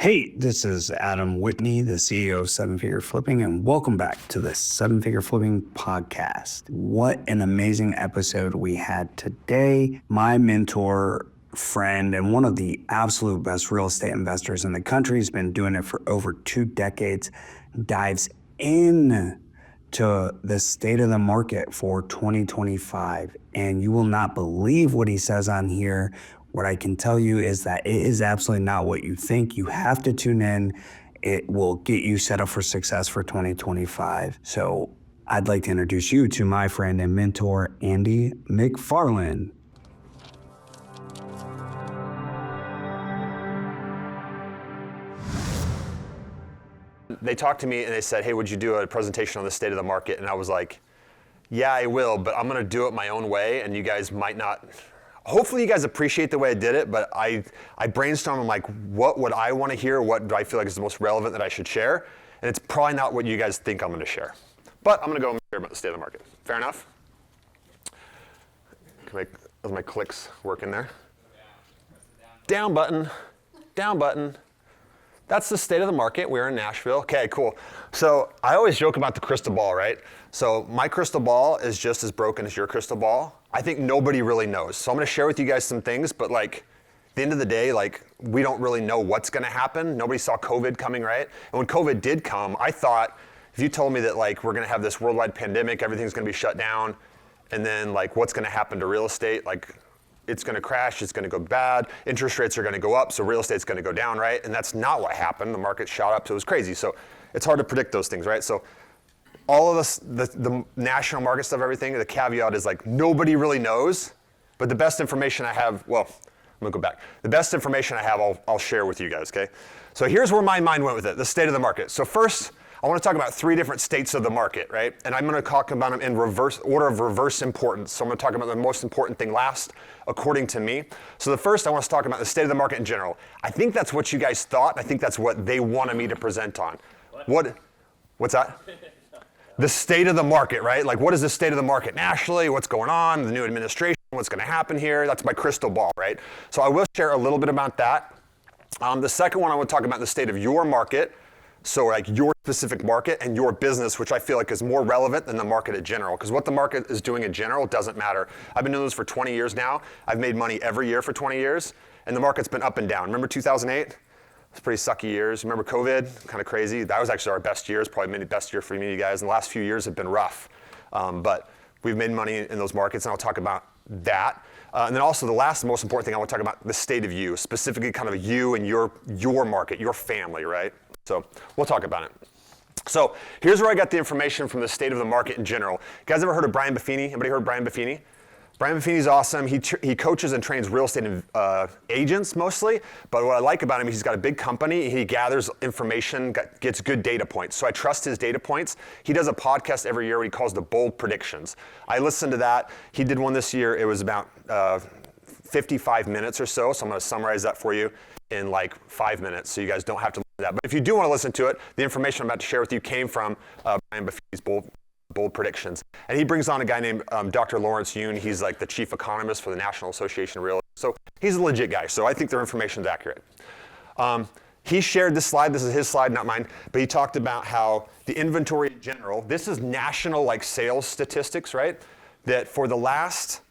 Hey, this is Adam Whitney, the CEO of Seven Figure Flipping, and welcome back to the Seven Figure Flipping podcast. What an amazing episode we had today. My mentor, friend, and one of the absolute best real estate investors in the country, has been doing it for over 2 decades, dives in to the state of the market for 2025. And you will not believe what he says on here. What I can tell you is that it is absolutely not what you think. You have to tune in. It will get you set up for success for 2025. So I'd like to introduce you to my friend and mentor, Andy McFarland. They talked to me and they said, hey, would you do a presentation on the state of the market? And I was like, yeah, I will, but I'm gonna do it my own way, and you guys might not. Hopefully you guys appreciate the way I did it, but I brainstormed, I'm like, what would I wanna hear? What do I feel like is the most relevant that I should share? And it's probably not what you guys think I'm gonna share. But I'm gonna go and share about the state of the market. Fair enough? Are my clicks working there? Down button, down button. That's the state of the market. We're in Nashville. Okay, cool. So I always joke about the crystal ball, right? So my crystal ball is just as broken as your crystal ball. I think nobody really knows. So I'm gonna share with you guys some things, but like, at the end of the day, like, we don't really know what's gonna happen. Nobody saw COVID coming, right? And when COVID did come, I thought, if you told me that like, we're gonna have this worldwide pandemic, everything's gonna be shut down, and then like, what's gonna happen to real estate? Like, it's gonna crash, it's gonna go bad, interest rates are gonna go up, so real estate's gonna go down, right? And that's not what happened. The market shot up, so it was crazy. So it's hard to predict those things, right? So all of this, the national market stuff, everything, the caveat is like, nobody really knows, but the best information I have, well, I'm gonna go back. The best information I have, I'll share with you guys, okay? So here's where my mind went with it, the state of the market. So first, I want to talk about 3 different states of the market, right? And I'm going to talk about them in order of reverse importance. So I'm going to talk about the most important thing last, according to me. So the first, I want to talk about the state of the market in general. I think that's what you guys thought. I think that's what they wanted me to present on. What's that? The state of the market, right? Like, what is the state of the market nationally? What's going on? The new administration, what's going to happen here? That's my crystal ball, right? So I will share a little bit about that. The second one, I want to talk about the state of your market. So like your specific market and your business, which I feel like is more relevant than the market in general, because what the market is doing in general doesn't matter. I've been doing this for 20 years now. I've made money every year for 20 years, and the market's been up and down. Remember 2008? It was pretty sucky years. Remember COVID? Kind of crazy. That was actually our best years, probably maybe best year for me, you guys. And the last few years have been rough. But we've made money in those markets, and I'll talk about that. And then also the most important thing, I want to talk about the state of you, specifically kind of you and your market, your family, right? So we'll talk about it. So here's where I got the information from the state of the market in general. You guys ever heard of Brian Buffini? Anybody heard of Brian Buffini? Brian Buffini's awesome. He coaches and trains real estate agents mostly, but what I like about him, he's got a big company. He gathers information, gets good data points. So I trust his data points. He does a podcast every year what he calls the Bold Predictions. I listened to that. He did one this year. It was about 55 minutes or so, so I'm gonna summarize that for you in like 5 minutes, so you guys don't have to listen to that. But if you do want to listen to it, the information I'm about to share with you came from Brian Buffini's Bold Predictions. And he brings on a guy named Dr. Lawrence Yoon. He's like the chief economist for the National Association of Realtors. So he's a legit guy, so I think their information is accurate. He shared this slide. This is his slide, not mine. But he talked about how the inventory in general, this is national like sales statistics, right? That for the last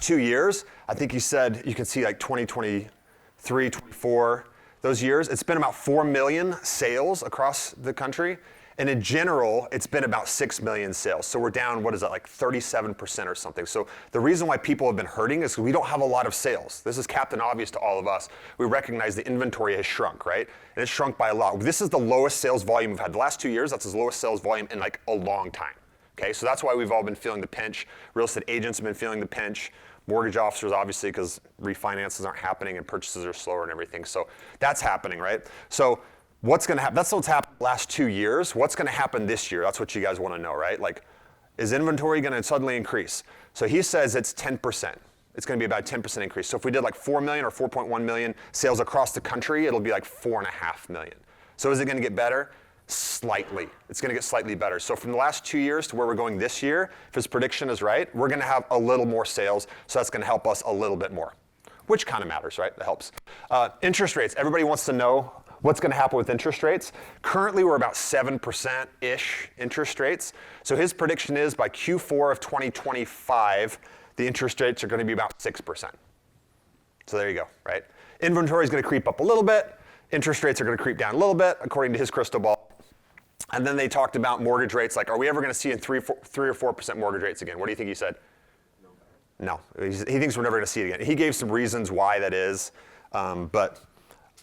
2 years, I think he said, you can see like 2023, 24, those years, it's been about 4 million sales across the country. And in general, it's been about 6 million sales. So we're down, what is that, like 37% or something. So the reason why people have been hurting is because we don't have a lot of sales. This is Captain Obvious to all of us. We recognize the inventory has shrunk, right? And it's shrunk by a lot. This is the lowest sales volume we've had. The last 2 years, that's the lowest sales volume in like a long time. Okay, so that's why we've all been feeling the pinch. Real estate agents have been feeling the pinch. Mortgage officers, obviously, because refinances aren't happening and purchases are slower and everything. So that's happening, right? So what's going to happen? That's what's happened the last 2 years. What's going to happen this year? That's what you guys want to know, right? Like, is inventory going to suddenly increase? So he says it's 10%. It's going to be about a 10% increase. So if we did like 4 million or 4.1 million sales across the country, it'll be like 4.5 million. So is it going to get better? Slightly. It's going to get slightly better. So from the last 2 years to where we're going this year, if his prediction is right, we're going to have a little more sales. So that's going to help us a little bit more. which kind of matters, right? That helps. Interest rates. Everybody wants to know what's going to happen with interest rates. Currently, we're about 7%-ish interest rates. So his prediction is by Q4 of 2025, the interest rates are going to be about 6%. So there you go, right? Inventory is going to creep up a little bit. Interest rates are going to creep down a little bit, according to his crystal ball. And then they talked about mortgage rates, like, are we ever going to see 3 or 4% mortgage rates again? What do you think he said? No. He thinks we're never going to see it again. He gave some reasons why that is, but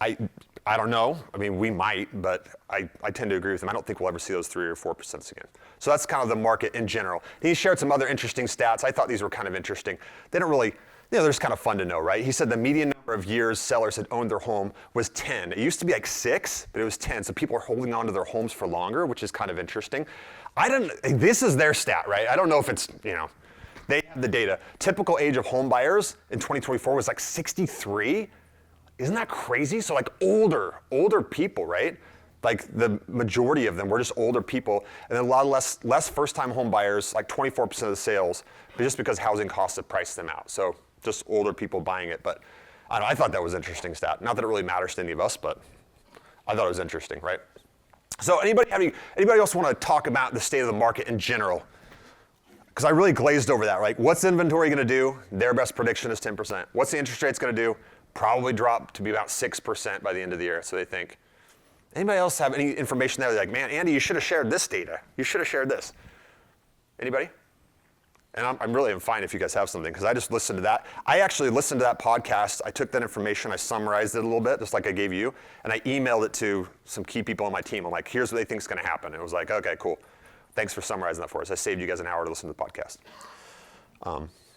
I don't know. I mean, we might, but I tend to agree with him. I don't think we'll ever see those 3 or 4% again. So that's kind of the market in general. He shared some other interesting stats. I thought these were kind of interesting. They don't really, they're just kind of fun to know, right? He said the median number of years sellers had owned their home was 10. It used to be like 6, but it was 10. So people are holding on to their homes for longer, which is kind of interesting. This is their stat, right? I don't know if it's, they have the data. Typical age of home buyers in 2024 was like 63. Isn't that crazy? So like older people, right? Like the majority of them were just older people, and then a lot less first-time home buyers, like 24% of the sales, but just because housing costs have priced them out. So just older people buying it. But I thought that was an interesting stat. Not that it really matters to any of us, but I thought it was interesting, right? So anybody else want to talk about the state of the market in general? Because I really glazed over that, right? What's inventory going to do? Their best prediction is 10%. What's the interest rates going to do? Probably drop to be about 6% by the end of the year, so they think. Anybody else have any information there? They're like, man, Andy, you should have shared this data. You should have shared this. Anybody? And I'm really fine if you guys have something, because I just listened to that. I actually listened to that podcast. I took that information, I summarized it a little bit, just like I gave you, and I emailed it to some key people on my team. I'm like, here's what they think is going to happen. And it was like, okay, cool. Thanks for summarizing that for us. I saved you guys an hour to listen to the podcast.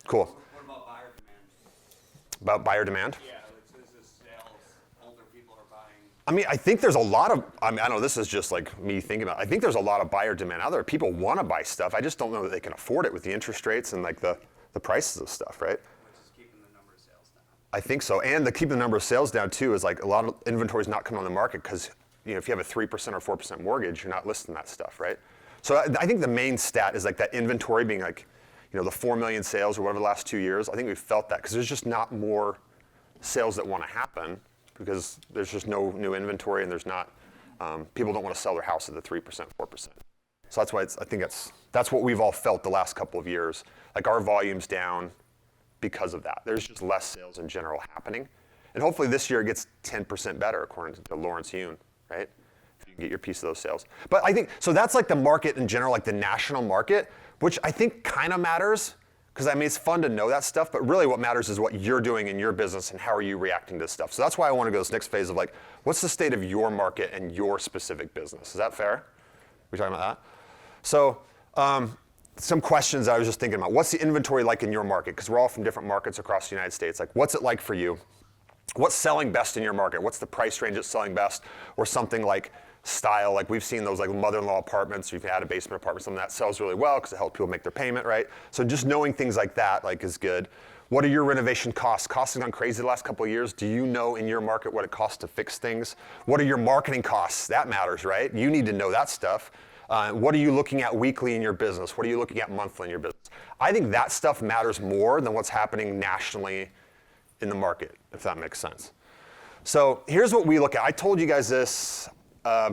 Cool. What about buyer demand? About buyer demand? Yeah, this is sales. Older people are buying. I mean, I think there's a lot of, I know this is just like me thinking about it. I think there's a lot of buyer demand out there. People want to buy stuff. I just don't know that they can afford it with the interest rates and like the prices of stuff, right? Which is keeping the number of sales down. I think so. And keeping the number of sales down too is like a lot of inventory is not coming on the market because if you have a 3% or 4% mortgage, you're not listing that stuff, right? So I think the main stat is like that inventory being like, the 4 million sales or whatever the last 2 years. I think we felt that because there's just not more sales that want to happen because there's just no new inventory and there's not, people don't want to sell their house at the 3%, 4%. So that's why I think that's what we've all felt the last couple of years. Like our volume's down because of that. There's just less sales in general happening. And hopefully this year it gets 10% better according to Lawrence Yun, right? If you can get your piece of those sales. But I think, so that's like the market in general, like the national market, which I think kind of matters because it's fun to know that stuff, but really what matters is what you're doing in your business and how are you reacting to stuff. So that's why I want to go to this next phase of like, what's the state of your market and your specific business? Is that fair? We talking about that? So some questions I was just thinking about. What's the inventory like in your market? Because we're all from different markets across the United States. Like what's it like for you? What's selling best in your market? What's the price range that's selling best? Or something like style, like we've seen those like mother-in-law apartments, or you can add a basement apartment, something that sells really well because it helps people make their payment, right? So just knowing things like that like is good. What are your renovation costs? Costs have gone crazy the last couple of years. Do you know in your market what it costs to fix things? What are your marketing costs? That matters, right? You need to know that stuff. What are you looking at weekly in your business? What are you looking at monthly in your business? I think that stuff matters more than what's happening nationally in the market, if that makes sense. So here's what we look at. I told you guys this.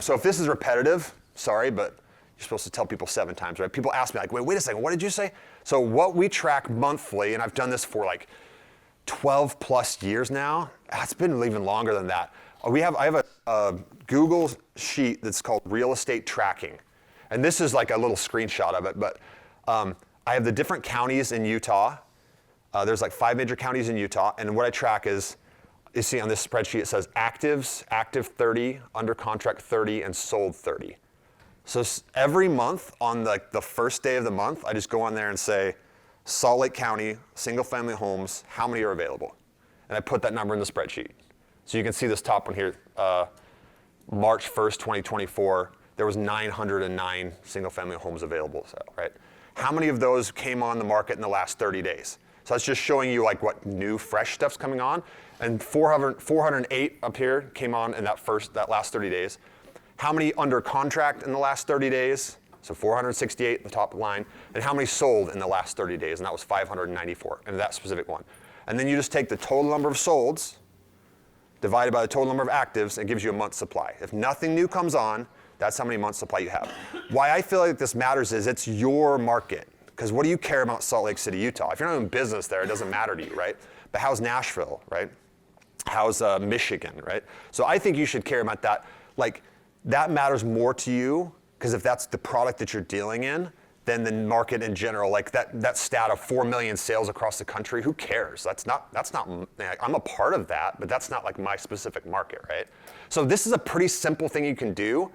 So if this is repetitive, sorry, but you're supposed to tell people 7 times, right? People ask me like, wait a second, what did you say? So what we track monthly, and I've done this for like 12 plus years now. It's been even longer than that. I have a Google sheet that's called real estate tracking. And this is like a little screenshot of it, but I have the different counties in Utah. There's like 5 major counties in Utah, and what I track is, you see on this spreadsheet, it says actives, active 30, under contract 30, and sold 30. So every month on the first day of the month, I just go on there and say, Salt Lake County, single family homes, how many are available? And I put that number in the spreadsheet. So you can see this top one here, March 1st, 2024, there was 909 single family homes available, so, right? How many of those came on the market in the last 30 days? So that's just showing you like what new fresh stuff's coming on. And 408 up here came on in that last 30 days. How many under contract in the last 30 days? So 468, the top line. And how many sold in the last 30 days? And that was 594 in that specific one. And then you just take the total number of solds divided by the total number of actives, and it gives you a month's supply. If nothing new comes on, that's how many months supply you have. Why I feel like this matters is it's your market. Because what do you care about Salt Lake City, Utah? If you're not in business there, it doesn't matter to you, right? But how's Nashville, right? How's Michigan, right? So I think you should care about that. Like, that matters more to you, because if that's the product that you're dealing in, than the market in general. Like that stat of 4 million sales across the country, who cares? That's not, I'm a part of that, but that's not like my specific market, right? So this is a pretty simple thing you can do.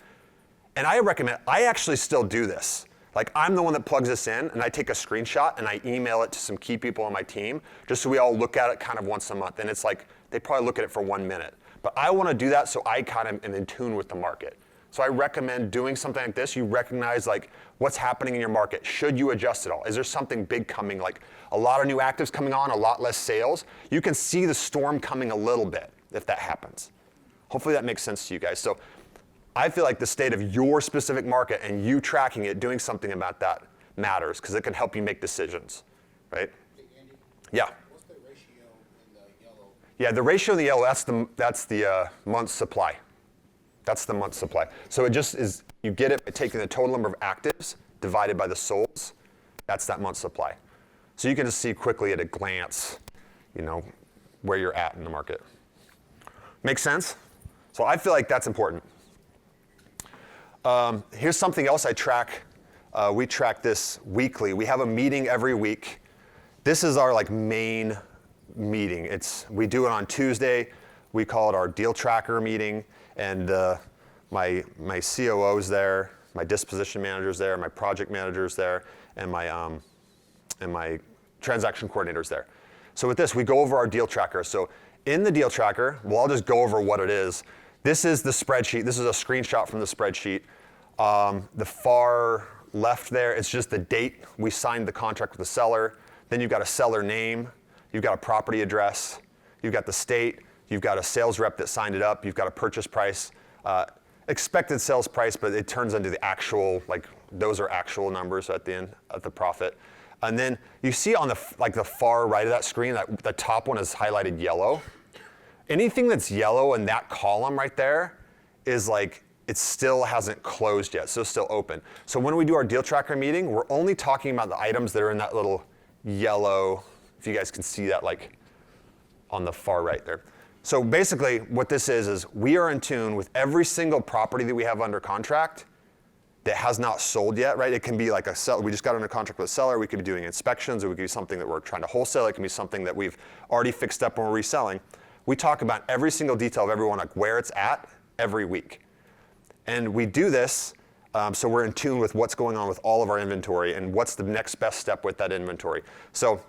And I recommend, I actually still do this. Like, I'm the one that plugs this in, and I take a screenshot and I email it to some key people on my team, just so we all look at it kind of once a month. And it's like, they probably look at it for 1 minute. But I want to do that so I kind of am in tune with the market. So I recommend doing something like this. You recognize like what's happening in your market. Should you adjust it all? Is there something big coming, like a lot of new actives coming on, a lot less sales? You can see the storm coming a little bit if that happens. Hopefully that makes sense to you guys. So I feel like the state of your specific market and you tracking it, doing something about that matters, because it can help you make decisions, right? Hey, Andy, Yeah. what's the ratio in the yellow? Yeah, the ratio in the yellow, that's the month's supply. That's the month's supply. So it just is, you get it by taking the total number of actives divided by the solds. That's that month's supply. So you can just see quickly at a glance, you know, where you're at in the market. Make sense? So I feel like that's important. Here's something else I track. We track this weekly. We have a meeting every week. This is our like main meeting. We do it on Tuesday. We call it our deal tracker meeting. And my COO's there, my disposition manager's there, my project manager's there, and my transaction coordinator's there. So with this, we go over our deal tracker. So in the deal tracker, well, I'll just go over what it is. This is the spreadsheet. This is a screenshot from the spreadsheet. The far left there, it's just the date we signed the contract with the seller. Then you've got a seller name. You've got a property address. You've got the state. You've got a sales rep that signed it up. You've got a purchase price, expected sales price, but it turns into the actual, like those are actual numbers at the end of the profit. And then you see on the far right of that screen, that the top one is highlighted yellow. Anything that's yellow in that column right there is like, it still hasn't closed yet, so it's still open. So when we do our deal tracker meeting, we're only talking about the items that are in that little yellow, if you guys can see that like on the far right there. So basically what this is we are in tune with every single property that we have under contract that has not sold yet, right? It can be like a seller, we just got under contract with a seller, we could be doing inspections, or we could be something that we're trying to wholesale, it can be something that we've already fixed up and we're reselling. We talk about every single detail of everyone, like where it's at every week. And we do this so we're in tune with what's going on with all of our inventory and what's the next best step with that inventory. So,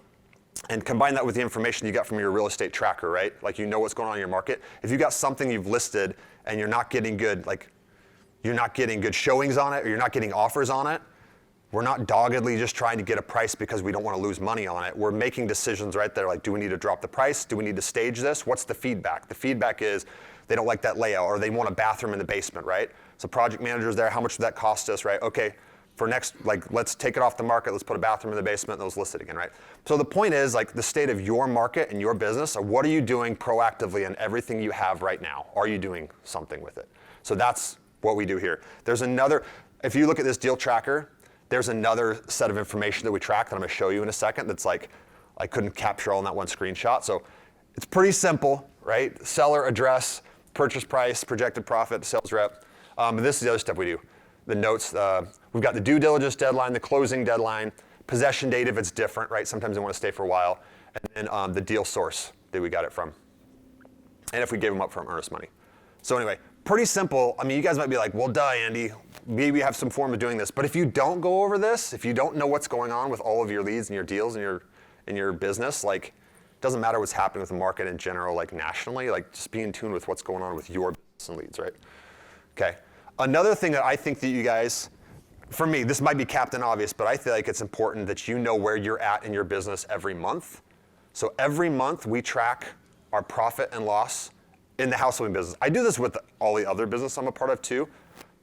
and combine that with the information you got from your real estate tracker, right? Like you know what's going on in your market. If you got something you've listed and you're not getting good, like you're not getting good showings on it or you're not getting offers on it, we're not doggedly just trying to get a price because we don't want to lose money on it. We're making decisions right there, like do we need to drop the price? Do we need to stage this? What's the feedback? The feedback is they don't like that layout or they want a bathroom in the basement, right? So project manager's there, how much would that cost us, right? Okay, for next, like let's take it off the market, let's put a bathroom in the basement, and let's list it again, right? So the point is like the state of your market and your business, or what are you doing proactively in everything you have right now? Are you doing something with it? So that's what we do here. There's another, if you look at this deal tracker, there's another set of information that we track that I'm gonna show you in a second that's like, I couldn't capture all in that one screenshot. So it's pretty simple, right? Seller address, purchase price, projected profit, sales rep. And this is the other stuff we do. The notes, we've got the due diligence deadline, the closing deadline, possession date if it's different, right? Sometimes they want to stay for a while. And then the deal source that we got it from. And if we gave them up from earnest money. So anyway, pretty simple. I mean, you guys might be like, well, duh, Andy, maybe you have some form of doing this. But if you don't go over this, if you don't know what's going on with all of your leads and your deals and your business, like, it doesn't matter what's happening with the market in general, like nationally, like just be in tune with what's going on with your business and leads, right? Okay. Another thing that I think that you guys, for me, this might be Captain Obvious, but I feel like it's important that you know where you're at in your business every month. So every month we track our profit and loss in the house flipping business. I do this with all the other business I'm a part of too,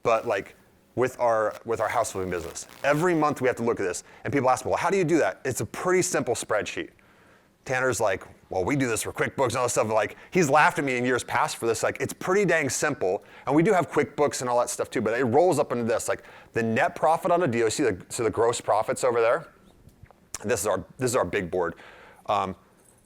but like with our house flipping business. Every month we have to look at this. And people ask me, well, how do you do that? It's a pretty simple spreadsheet. Tanner's like, well, we do this for QuickBooks and all this stuff. Like, he's laughed at me in years past for this. Like, it's pretty dang simple. And we do have QuickBooks and all that stuff too, but it rolls up into this. Like, the net profit on a deal, you see the gross profits over there? This is our big board.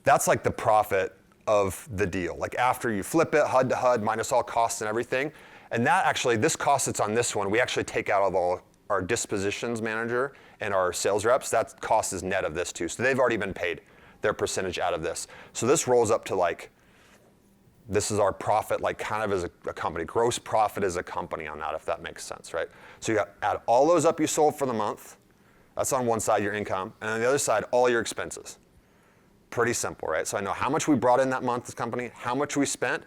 That's like the profit of the deal. Like, after you flip it, HUD to HUD, minus all costs and everything. And that actually, this cost that's on this one, we actually take out of all our dispositions manager and our sales reps. That cost is net of this too. So they've already been paid their percentage out of this. So this rolls up to like, this is our profit, like kind of as a company, gross profit as a company on that, if that makes sense, right? So you got add all those up you sold for the month. That's on one side, your income. And on the other side, all your expenses. Pretty simple, right? So I know how much we brought in that month as a company, how much we spent,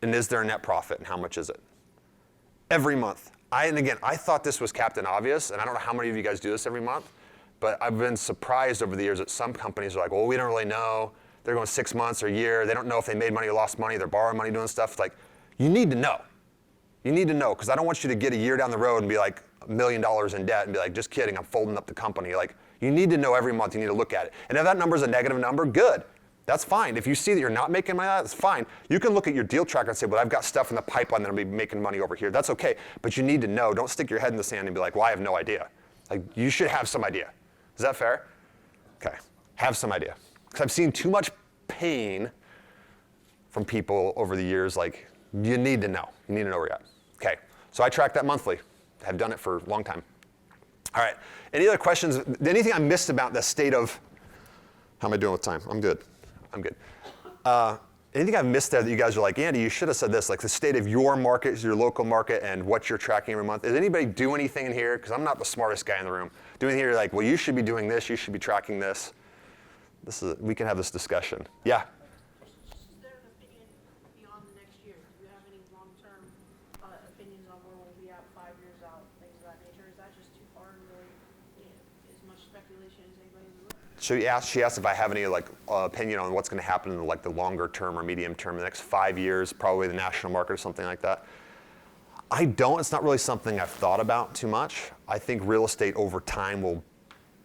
and is there a net profit, and how much is it? Every month. And again, I thought this was Captain Obvious, and I don't know how many of you guys do this every month, but I've been surprised over the years that some companies are like, well, we don't really know. They're going 6 months or a year. They don't know if they made money or lost money. They're borrowing money, doing stuff. Like, you need to know. You need to know, because I don't want you to get a year down the road and be like $1 million in debt and be like, just kidding, I'm folding up the company. Like, you need to know every month. You need to look at it. And if that number is a negative number, good. That's fine. If you see that you're not making money, that's fine. You can look at your deal tracker and say, well, I've got stuff in the pipeline that'll be making money over here. That's okay. But you need to know. Don't stick your head in the sand and be like, well, I have no idea. Like, you should have some idea. Is that fair? Okay. Have some idea. Because I've seen too much pain from people over the years. Like, you need to know. You need to know where you're at. Okay. So I track that monthly. I've done it for a long time. All right. Any other questions? Anything I missed about the state of, how am I doing with time? I'm good. I'm good. Anything I've missed there that you guys are like, Andy, you should have said this, like the state of your market, your local market, and what you're tracking every month. Does anybody do anything in here? Because I'm not the smartest guy in the room. Do anything here like, well, you should be doing this, you should be tracking this. We can have this discussion. Yeah? Is there an opinion beyond the next year? Do you have any long-term opinions on where we'll be at 5 years out, things of that nature? Is that just too far and really as much speculation as anybody in the room? So she asked if I have any like opinion on what's going to happen in like the longer term or medium term, the next 5 years, probably the national market or something like that. I don't. It's not really something I've thought about too much. I think real estate over time will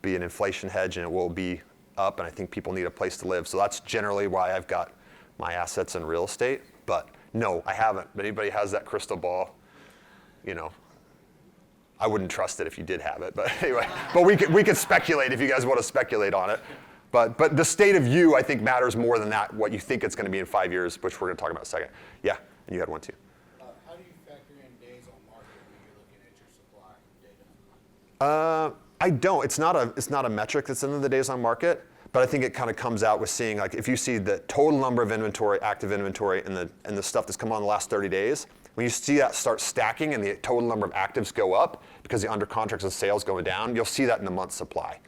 be an inflation hedge and it will be up, and I think people need a place to live. So that's generally why I've got my assets in real estate. But no, I haven't. But anybody has that crystal ball, you know, I wouldn't trust it if you did have it. But anyway, but we could speculate if you guys want to speculate on it. But the state of you, I think, matters more than that, what you think it's going to be in 5 years, which we're going to talk about in a second. Yeah, and you had one too. How do you factor in days on market when you're looking at your supply data? I don't. It's not a metric that's in the days on market, but I think it kind of comes out with seeing, like, if you see the total number of inventory, active inventory, and the stuff that's come on the last 30 days, when you see that start stacking and the total number of actives go up because the under contracts and sales going down, you'll see that in the month's supply.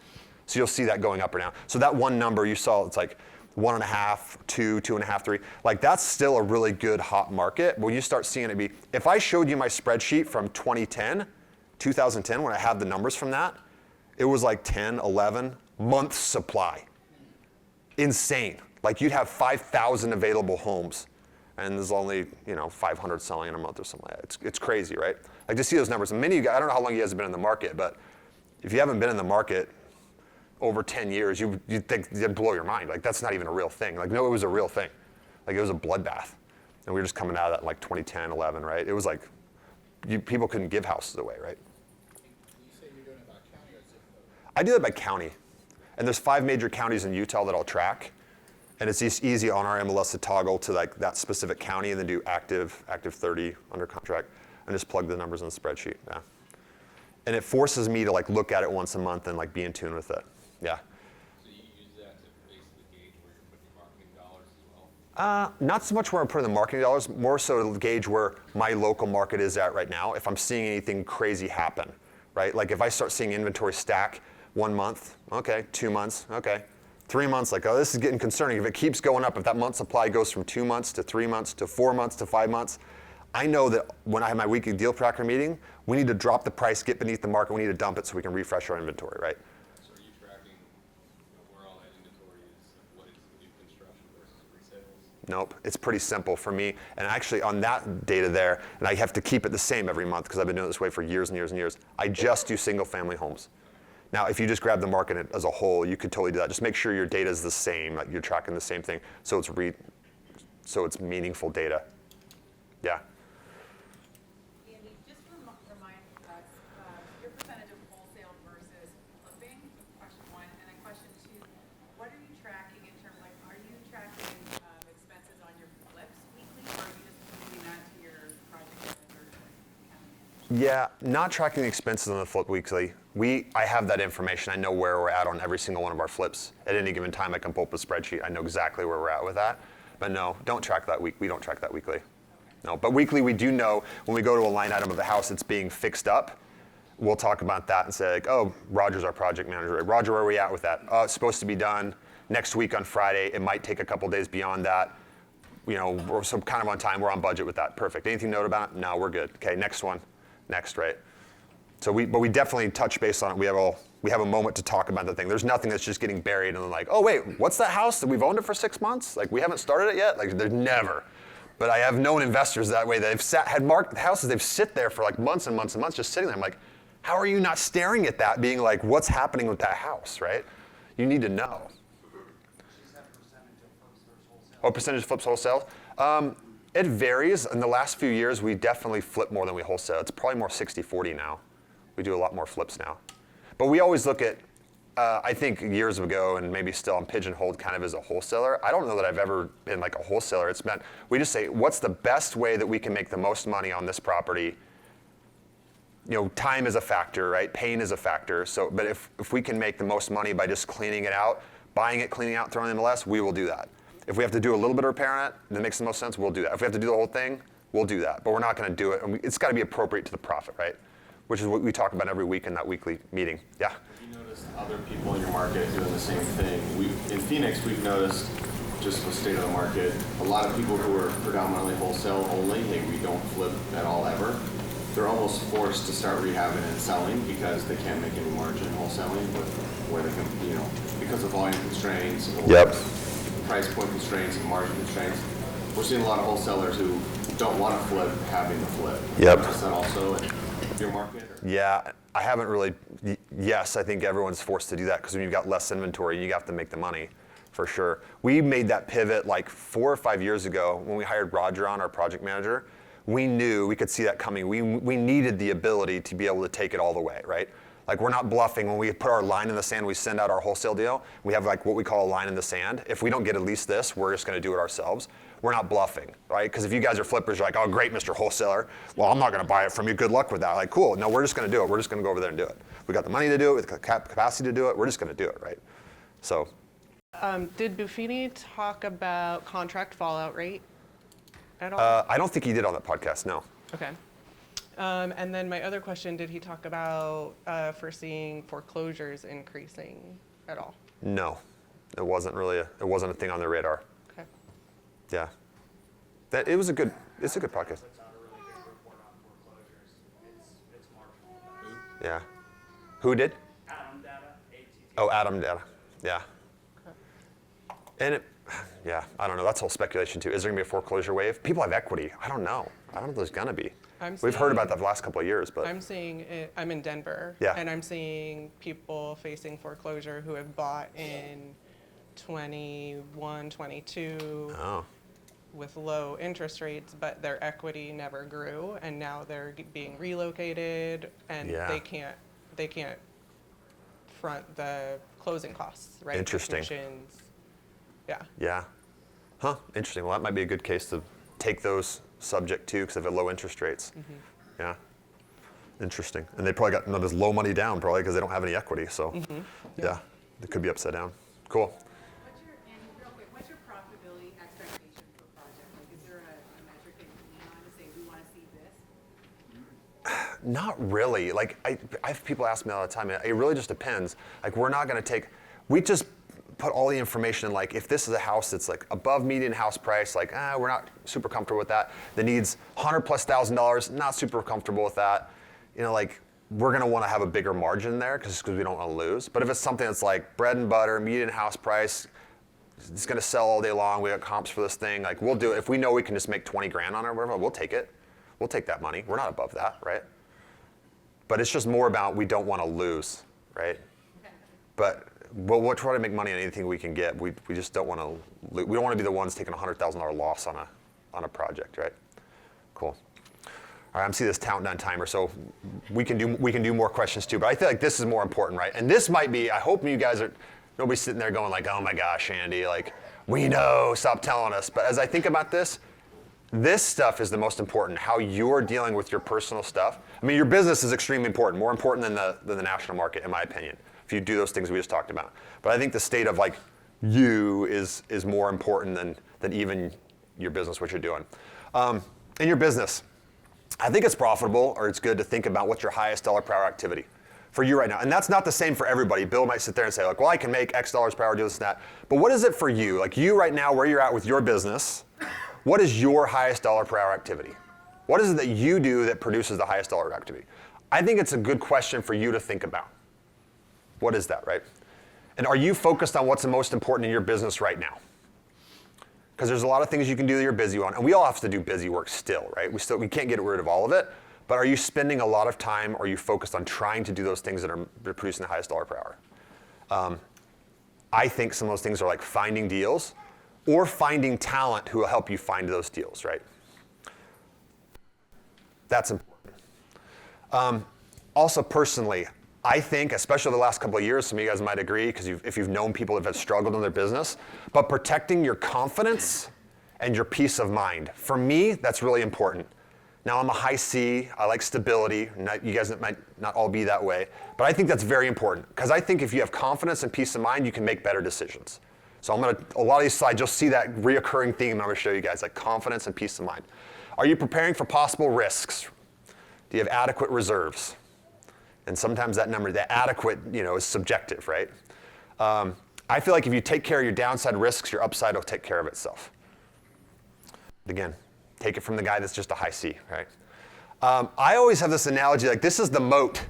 So you'll see that going up or down. So that one number you saw, it's like 1.5, 2, 2.5, 3. Like, that's still a really good hot market. When you start seeing it be, if I showed you my spreadsheet from 2010, when I had the numbers from that, it was like 10, 11 months supply. Insane. Like, you'd have 5,000 available homes, and there's only 500 selling in a month or something like that. It's crazy, right? Like, to see those numbers. And many of you guys, I don't know how long you guys have been in the market, but if you haven't been in the market over 10 years, you'd think it'd blow your mind. Like, that's not even a real thing. Like, no, it was a real thing. Like, it was a bloodbath. And we were just coming out of that in like 2010, 11, right? It was like, people couldn't give houses away, right? You say you're doing it by county or zip code? I do it by county. And there's 5 major counties in Utah that I'll track. And it's just easy on our MLS to toggle to like that specific county and then do active 30 under contract and just plug the numbers in the spreadsheet. Yeah. And it forces me to like look at it once a month and like be in tune with it. Yeah. So you use that to basically gauge where you're putting your marketing dollars as well? Not so much where I'm putting the marketing dollars, more so to gauge where my local market is at right now. If I'm seeing anything crazy happen, right? Like, if I start seeing inventory stack 1 month, okay, 2 months, okay. 3 months, like, oh, this is getting concerning. If it keeps going up, if that month supply goes from 2 months to 3 months to 4 months to 5 months, I know that when I have my weekly deal tracker meeting, we need to drop the price, get beneath the market, we need to dump it so we can refresh our inventory, right? So are you tracking where all that inventory is, what is new construction versus resales? Nope, it's pretty simple for me. And actually on that data there, and I have to keep it the same every month because I've been doing it this way for years and years and years, I just do single family homes. Now, if you just grab the market as a whole, you could totally do that. Just make sure your data is the same, like you're tracking the same thing, so it's meaningful data. Yeah. Andy, just remind us your percentage of wholesale versus flipping, question one. And then question two, what are you tracking in terms, like, are you tracking expenses on your flips weekly, or are you just moving that to your project manager account? Yeah, not tracking the expenses on the flip weekly. I have that information. I know where we're at on every single one of our flips. At any given time, I can pull up a spreadsheet. I know exactly where we're at with that. But no, don't track that week. We don't track that weekly. No, but weekly we do know when we go to a line item of the house that's being fixed up, we'll talk about that and say, like, oh, Roger's our project manager. Right? Roger, where are we at with that? Oh, it's supposed to be done next week on Friday. It might take a couple days beyond that. We're some kind of on time. We're on budget with that. Perfect. Anything to note about it? No, we're good. Okay, next one. Next, right? So but we definitely touch base on it. We have a moment to talk about the thing. There's nothing that's just getting buried and then like, oh wait, what's that house that we've owned it for 6 months? Like we haven't started it yet? Like there's never. But I have known investors that way. They've had marked houses, they've sit there for like months and months and months just sitting there. I'm like, how are you not staring at that, being like, what's happening with that house, right? You need to know. Percentage of flips wholesale? It varies. In the last few years, we definitely flip more than we wholesale. It's probably more 60-40 now. We do a lot more flips now. But we always look at, I think years ago, and maybe still I'm pigeonholed kind of as a wholesaler. I don't know that I've ever been like a wholesaler. It's meant, we just say, what's the best way that we can make the most money on this property? Time is a factor, right? Pain is a factor. So, but if we can make the most money by just cleaning it out, buying it, cleaning out, throwing it in the MLS, we will do that. If we have to do a little bit of repair on it, that makes the most sense, we'll do that. If we have to do the whole thing, we'll do that. But we're not going to do it. It's got to be appropriate to the profit, right? Which is what we talk about every week in that weekly meeting. Yeah? Have you noticed other people in your market doing the same thing? In Phoenix, we've noticed, just the state of the market, a lot of people who are predominantly wholesale only, hey, we don't flip at all ever, they're almost forced to start rehabbing and selling because they can't make any margin wholesaling, but where they can, because of volume constraints or price point constraints and margin constraints. We're seeing a lot of wholesalers who don't want to flip having to flip. Yep. Is that also in your market? Or? Yeah, I haven't really, yes, I think everyone's forced to do that because when you've got less inventory, you have to make the money, for sure. We made that pivot like 4 or 5 years ago when we hired Roger on, our project manager. We knew, we could see that coming. We needed the ability to be able to take it all the way, right? Like we're not bluffing. When we put our line in the sand, we send out our wholesale deal. We have like what we call a line in the sand. If we don't get at least this, we're just gonna do it ourselves. We're not bluffing, right? Because if you guys are flippers, you're like, oh great, Mr. Wholesaler. Well, I'm not gonna buy it from you, good luck with that. Like, cool, no, we're just gonna do it. We're just gonna go over there and do it. We got the money to do it, with the capacity to do it, we're just gonna do it, right? So. Did Buffini talk about contract fallout rate at all? I don't think he did on that podcast, no. Okay. And then my other question, did he talk about foreseeing foreclosures increasing at all? No, it wasn't a thing on the radar. Okay. Yeah. It's a good podcast. Puts out a really good report on foreclosures. It's marginal. Yeah. Who did? Adam Data, ATT. Oh, Adam Data. Yeah. And I don't know. That's all speculation too. Is there gonna be a foreclosure wave? People have equity. I don't know. I don't know if there's gonna be. We've heard about that the last couple of years, but I'm seeing it, I'm in Denver, Yeah. and I'm seeing people facing foreclosure who have bought in 21, 22 oh, with low interest rates, but their equity never grew, and now they're being relocated, and Yeah. they can't front the closing costs, right? The Interesting. commissions. Yeah. yeah. Huh, interesting. Well, that might be a good case to take those subject to because of the low interest rates. Mm-hmm. Yeah. Interesting. And they probably got this low money down probably because they don't have any equity. So yeah, it could be upside down. Cool. What's your profitability expectation for a project? Like, is there a metric that you lean on to say we want to see this? Not really. Like I have people ask me all the time. It really just depends. Like we're not going to take. We just put all the information in. Like if this is a house that's like above median house price, like we're not super comfortable with that. That needs $100,000+, not super comfortable with that. Like we're going to want to have a bigger margin there because we don't want to lose. But if it's something that's like bread and butter, median house price, it's going to sell all day long. We got comps for this thing. Like we'll do it. If we know we can just make 20 grand on it or whatever, we'll take it. We'll take that money. We're not above that, right? But it's just more about we don't want to lose, right? we'll try to make money on anything we can get. We just don't want to. We don't want to be the ones taking a $100,000 loss on a project, right? Cool. All right, I'm seeing this countdown timer, so we can do more questions too. But I feel like this is more important, right? And this might be. I hope you guys are. Nobody's sitting there going like, "Oh my gosh, Andy, like we know, stop telling us." But as I think about this stuff is the most important. How you're dealing with your personal stuff. I mean, your business is extremely important, more important than the national market, in my opinion. If you do those things we just talked about. But I think the state of like you is more important than even your business, what you're doing. In your business, I think it's profitable or it's good to think about what's your highest dollar per hour activity for you right now. And that's not the same for everybody. Bill might sit there and say like, well, I can make X dollars per hour, do this and that. But what is it for you? Like you right now, where you're at with your business, what is your highest dollar per hour activity? What is it that you do that produces the highest dollar activity? I think it's a good question for you to think about. What is that, right? And are you focused on what's the most important in your business right now? Because there's a lot of things you can do that you're busy on, and we all have to do busy work still, right? We can't get rid of all of it, but are you spending a lot of time, or are you focused on trying to do those things that are producing the highest dollar per hour? I think some of those things are like finding deals or finding talent who will help you find those deals, right? That's important. Also personally, I think, especially the last couple of years, some of you guys might agree, because if you've known people that have struggled in their business, but protecting your confidence and your peace of mind. For me, that's really important. Now, I'm a high C. I like stability. You guys might not all be that way, but I think that's very important, because I think if you have confidence and peace of mind, you can make better decisions. So a lot of these slides, you'll see that reoccurring theme I'm going to show you guys, like confidence and peace of mind. Are you preparing for possible risks? Do you have adequate reserves? And sometimes that number, the adequate, is subjective, right? I feel like if you take care of your downside risks, your upside will take care of itself. But again, take it from the guy that's just a high C, right? I always have this analogy, like this is the moat.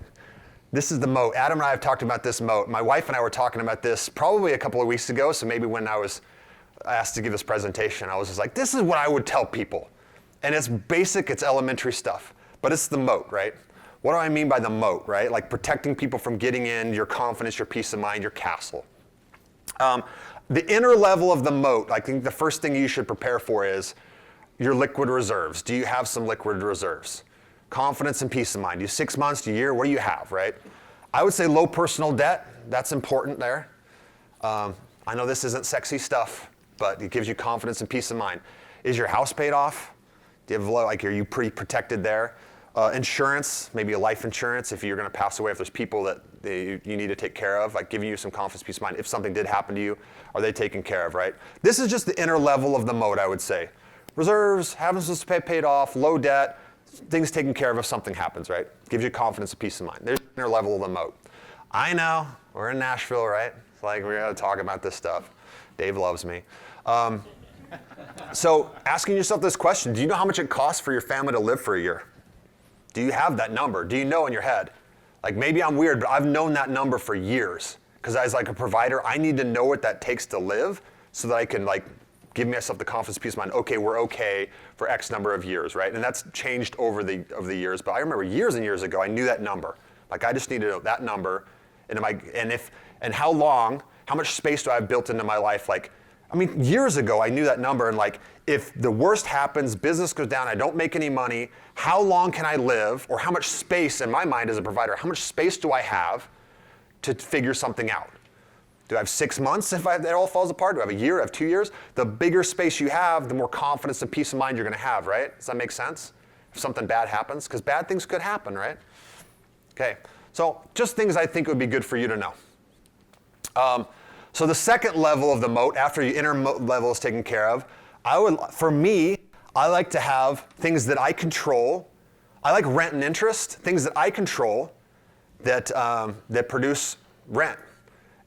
This is the moat. Adam and I have talked about this moat. My wife and I were talking about this probably a couple of weeks ago, so maybe when I was asked to give this presentation, I was just like, this is what I would tell people. And it's basic, it's elementary stuff, but it's the moat, right? What do I mean by the moat, right? Like protecting people from getting in, your confidence, your peace of mind, your castle. The inner level of the moat, I think the first thing you should prepare for is your liquid reserves. Do you have some liquid reserves? Confidence and peace of mind. Do you 6 months, do you a year? What do you have, right? I would say low personal debt. That's important there. I know this isn't sexy stuff, but it gives you confidence and peace of mind. Is your house paid off? Do you have, are you pretty protected there? Insurance, maybe a life insurance if you're going to pass away, if there's people that you need to take care of, like giving you some confidence, peace of mind. If something did happen to you, are they taken care of, right? This is just the inner level of the moat, I would say. Reserves, having some paid off, low debt, things taken care of if something happens, right? Gives you confidence and peace of mind. There's the inner level of the moat. I know, we're in Nashville, right? It's like we're going to talk about this stuff. Dave loves me. So asking yourself this question, do you know how much it costs for your family to live for a year? Do you have that number? Do you know in your head? Like maybe I'm weird, but I've known that number for years. Because as like a provider, I need to know what that takes to live so that I can give myself the confidence, peace of mind. Okay, we're okay for X number of years, right? And that's changed over the years. But I remember years and years ago, I knew that number. Like I just need to know that number, and how long, how much space do I have built into my life? Years ago, I knew that number, and if the worst happens, business goes down, I don't make any money, how long can I live, or how much space, in my mind as a provider, how much space do I have to figure something out? Do I have 6 months if it all falls apart? Do I have a year, do I have 2 years? The bigger space you have, the more confidence and peace of mind you're gonna have, right? Does that make sense? If something bad happens, because bad things could happen, right? Okay, so just things I think would be good for you to know. So the second level of the moat, after your inner moat level is taken care of, for me, I like to have things that I control. I like rent and interest, things that I control that produce rent.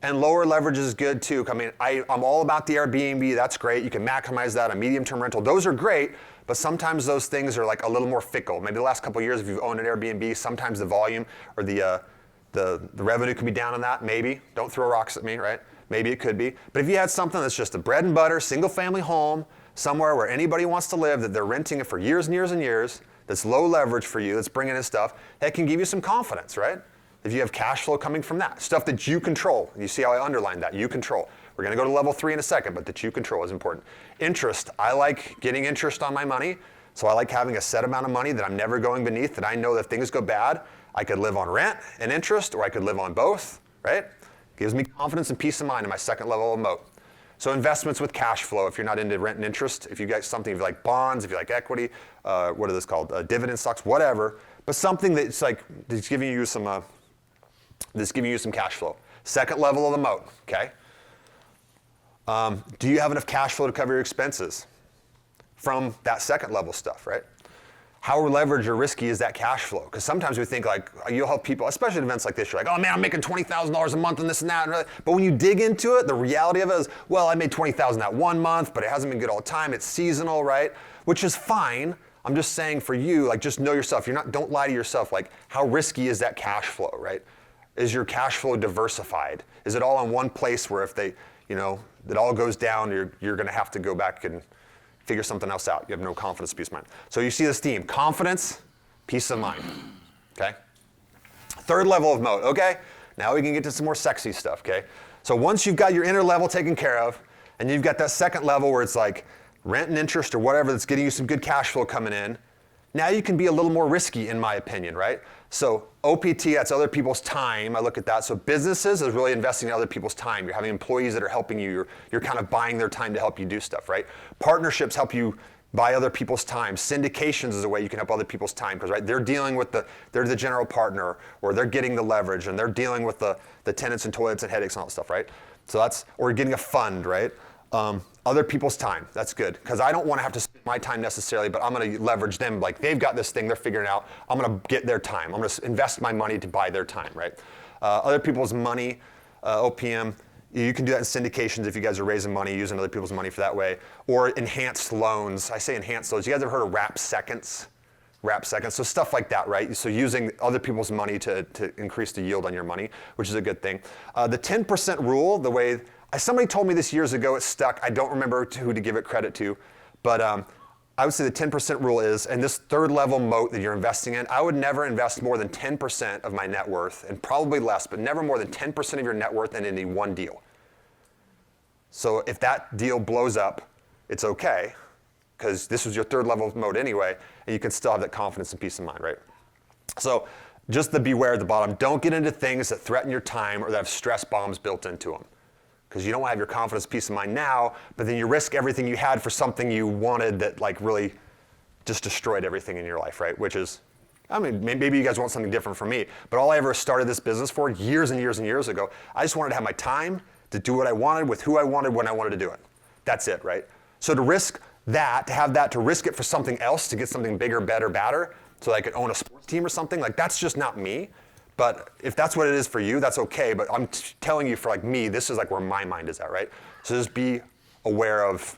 And lower leverage is good too. I'm all about the Airbnb, that's great. You can maximize that, a medium-term rental. Those are great, but sometimes those things are a little more fickle. Maybe the last couple of years, if you've owned an Airbnb, sometimes the volume or the revenue can be down on that, maybe. Don't throw rocks at me, right? Maybe it could be. But if you had something that's just a bread and butter, single family home, somewhere where anybody wants to live, that they're renting it for years and years and years, that's low leverage for you, that's bringing in stuff, that can give you some confidence, right? if you have cash flow coming from that, stuff that you control. You see how I underlined that, you control. We're gonna go to level 3 in a second, but that you control is important. Interest, I like getting interest on my money, so I like having a set amount of money that I'm never going beneath, that I know that if things go bad, I could live on rent and interest, or I could live on both, right? Gives me confidence and peace of mind in my second level of moat. So investments with cash flow, if you're not into rent and interest, if you got something, if you like bonds, if you like equity, what are those called? Dividend stocks, whatever, but something that's like, that's giving you some cash flow. Second level of the moat, okay? Do you have enough cash flow to cover your expenses from that second level stuff, right? How leveraged or risky is that cash flow? Because sometimes we think like, you'll help people, especially at events like this, you're like, oh man, I'm making $20,000 a month and this and that. But when you dig into it, the reality of it is, well, I made $20,000 that one month, but it hasn't been good all the time. It's seasonal, right? Which is fine. I'm just saying for you, like just know yourself. Don't lie to yourself. Like how risky is that cash flow, right? Is your cash flow diversified? Is it all in one place where if it all goes down, you're gonna have to go back and figure something else out. You have no confidence, peace of mind. So you see this theme, confidence, peace of mind, okay? Third level of moat, okay? Now we can get to some more sexy stuff, okay? So once you've got your inner level taken care of, and you've got that second level where it's like rent and interest or whatever that's getting you some good cash flow coming in, now you can be a little more risky in my opinion, right? So OPT, that's other people's time. I look at that. So businesses is really investing in other people's time. You're having employees that are helping you. You're kind of buying their time to help you do stuff, right? Partnerships help you buy other people's time. Syndications is a way you can help other people's time because, right, they're dealing with they're the general partner or they're getting the leverage and they're dealing with the tenants and toilets and headaches and all that stuff, right? So that's, or getting a fund, right? Other people's time, that's good. Because I don't want to have to spend my time necessarily, but I'm going to leverage them. Like they've got this thing, they're figuring it out. I'm going to get their time. I'm going to invest my money to buy their time, right? Other people's money, OPM, you can do that in syndications if you guys are raising money, using other people's money for that way. Or enhanced loans. I say enhanced loans. You guys ever heard of wrap seconds? Wrap seconds, so stuff like that, right? So using other people's money to increase the yield on your money, which is a good thing. The 10% rule, the way, somebody told me this years ago, it stuck. I don't remember who to give it credit to, but I would say the 10% rule is, and this third level moat that you're investing in, I would never invest more than 10% of my net worth, and probably less, but never more than 10% of your net worth in any one deal. So if that deal blows up, it's okay, because this was your third level of moat anyway, and you can still have that confidence and peace of mind, right? So just the beware at the bottom, don't get into things that threaten your time or that have stress bombs built into them. Because you don't want to have your confidence, peace of mind now, but then you risk everything you had for something you wanted that like really just destroyed everything in your life, right? Which is, I mean, maybe you guys want something different from me, but all I ever started this business for years and years and years ago, I just wanted to have my time to do what I wanted with who I wanted when I wanted to do it. That's it, right? So to risk that, to have that, to risk it for something else, to get something bigger, better, badder, so that I could own a sports team or something, like that's just not me. But if that's what it is for you, that's okay. But I'm telling you for like me, this is like where my mind is at, right? So just be aware of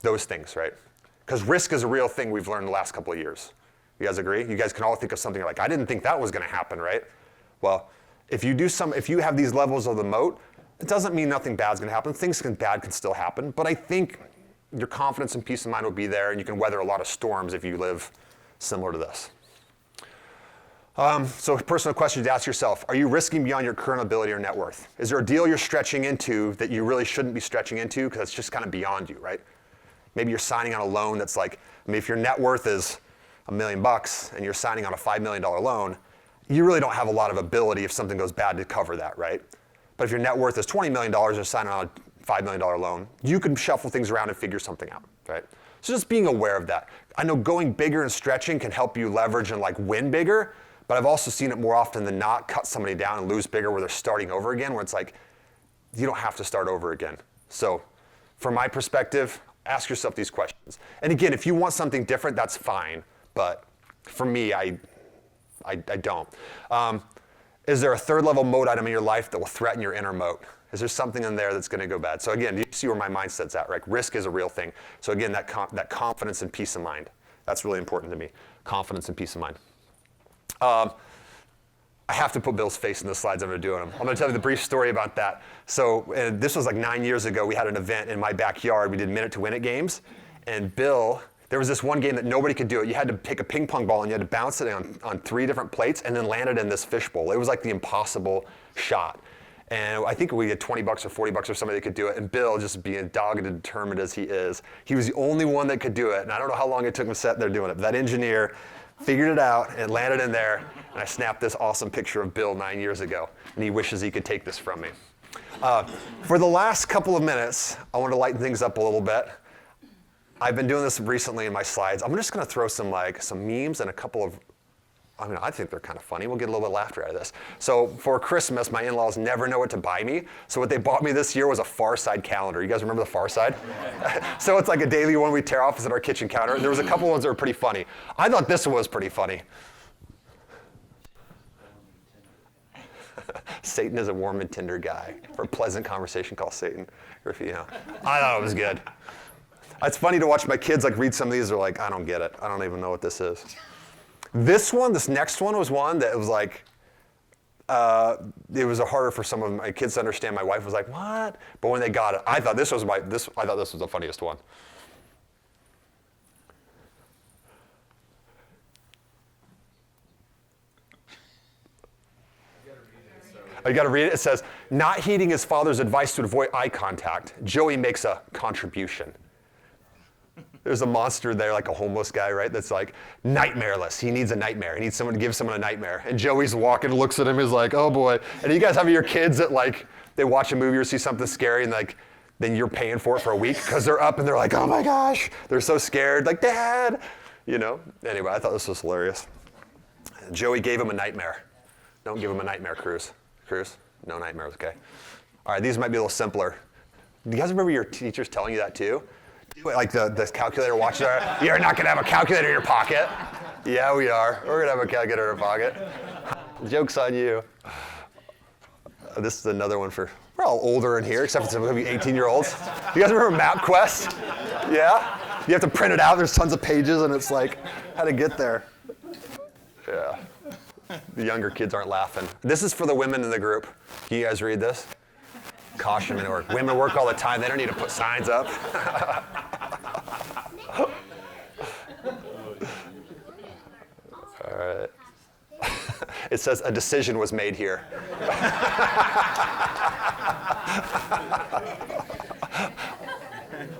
those things, right? Because risk is a real thing we've learned the last couple of years. You guys agree? You guys can all think of something like, I didn't think that was gonna happen, right? Well, if you have these levels of the moat, it doesn't mean nothing bad's gonna happen. Bad can still happen. But I think your confidence and peace of mind will be there and you can weather a lot of storms if you live similar to this. So personal question to ask yourself, are you risking beyond your current ability or net worth? Is there a deal you're stretching into that you really shouldn't be stretching into because it's just kind of beyond you, right? Maybe you're signing on a loan that's like, I mean, if your net worth is $1 million and you're signing on a $5 million loan, you really don't have a lot of ability if something goes bad to cover that, right? But if your net worth is $20 million and you're signing on a $5 million loan, you can shuffle things around and figure something out, right? So just being aware of that. I know going bigger and stretching can help you leverage and like win bigger, but I've also seen it more often than not cut somebody down and lose bigger where they're starting over again, where it's like, you don't have to start over again. So from my perspective, ask yourself these questions. And again, if you want something different, that's fine. But for me, I don't. Is there a third level moat item in your life that will threaten your inner moat? Is there something in there that's gonna go bad? So again, you see where my mindset's at, right? Risk is a real thing. So again, that confidence and peace of mind, that's really important to me. Confidence and peace of mind. I have to put Bill's face in the slides I'm gonna do on him. I'm gonna tell you the brief story about that. So this was like 9 years ago. We had an event in my backyard. We did minute to win it games. And Bill, There was this one game that nobody could do it. You had to pick a ping pong ball and you had to bounce it on 3 different plates and then land it in this fishbowl. It was like the impossible shot. And I think we had $20 or $40 or somebody that could do it. And Bill, just being dogged and determined as he is, he was the only one that could do it. And I don't know how long it took him sitting there doing it. But that engineer figured it out and landed in there. And I snapped this awesome picture of Bill 9 years ago. And he wishes he could take this from me. For the last couple of minutes, I want to lighten things up a little bit. I've been doing this recently in my slides. I'm just going to throw some memes and a couple of, I think they're kind of funny. We'll get a little bit of laughter out of this. So for Christmas, my in-laws never know what to buy me. So what they bought me this year was a Far Side calendar. You guys remember the Far Side? So it's like a daily one we tear off is at our kitchen counter. There was a couple ones that were pretty funny. I thought this one was pretty funny. Satan is a warm and tender guy. For a pleasant conversation, call Satan. I thought it was good. It's funny to watch my kids read some of these. They're like, I don't get it. I don't even know what this is. This next one was one that was it was harder for some of my kids to understand. My wife was like, what? But when they got it, I thought this was the funniest one. You got to read it. It says, not heeding his father's advice to avoid eye contact, Joey makes a contribution. There's a monster there, like a homeless guy, right? That's like nightmareless. He needs a nightmare. He needs someone to give someone a nightmare. And Joey's walking, looks at him, he's like, oh boy. And you guys have your kids that they watch a movie or see something scary and then you're paying for it for a week because they're up and they're like, oh my gosh. They're so scared, like, Dad. Anyway, I thought this was hilarious. Joey gave him a nightmare. Don't give him a nightmare, Cruz. Cruz? No nightmares, okay. All right, these might be a little simpler. Do you guys remember your teachers telling you that too? Like the calculator watching there? You're not gonna have a calculator in your pocket. Yeah, we are. We're gonna have a calculator in our pocket. Joke's on you. This is another one we're all older in here, except for some of you 18-year-olds. You guys remember MapQuest? Yeah? You have to print it out, there's tons of pages, and it's like, how to get there. Yeah. The younger kids aren't laughing. This is for the women in the group. Can you guys read this? Caution men work. Women work all the time. They don't need to put signs up. All right. It says a decision was made here. I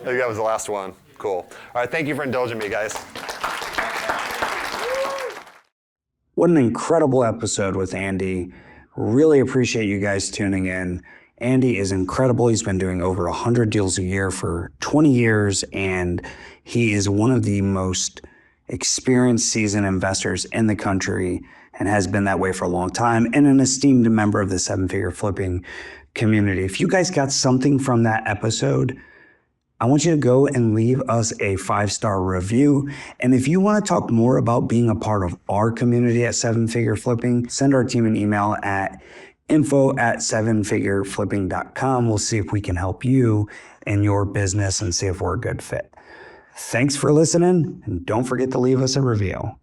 think that was the last one. Cool. All right, thank you for indulging me, guys. What an incredible episode with Andy. Really appreciate you guys tuning in. Andy is incredible. He's been doing over 100 deals a year for 20 years, and he is one of the most experienced, seasoned investors in the country and has been that way for a long time, and an esteemed member of the seven-figure flipping community. If you guys got something from that episode, I want you to go and leave us a 5-star review. And if you want to talk more about being a part of our community at Seven Figure Flipping, send our team an email at info@sevenfigureflipping.com. We'll see if we can help you in your business and see if we're a good fit. Thanks for listening, and don't forget to leave us a review.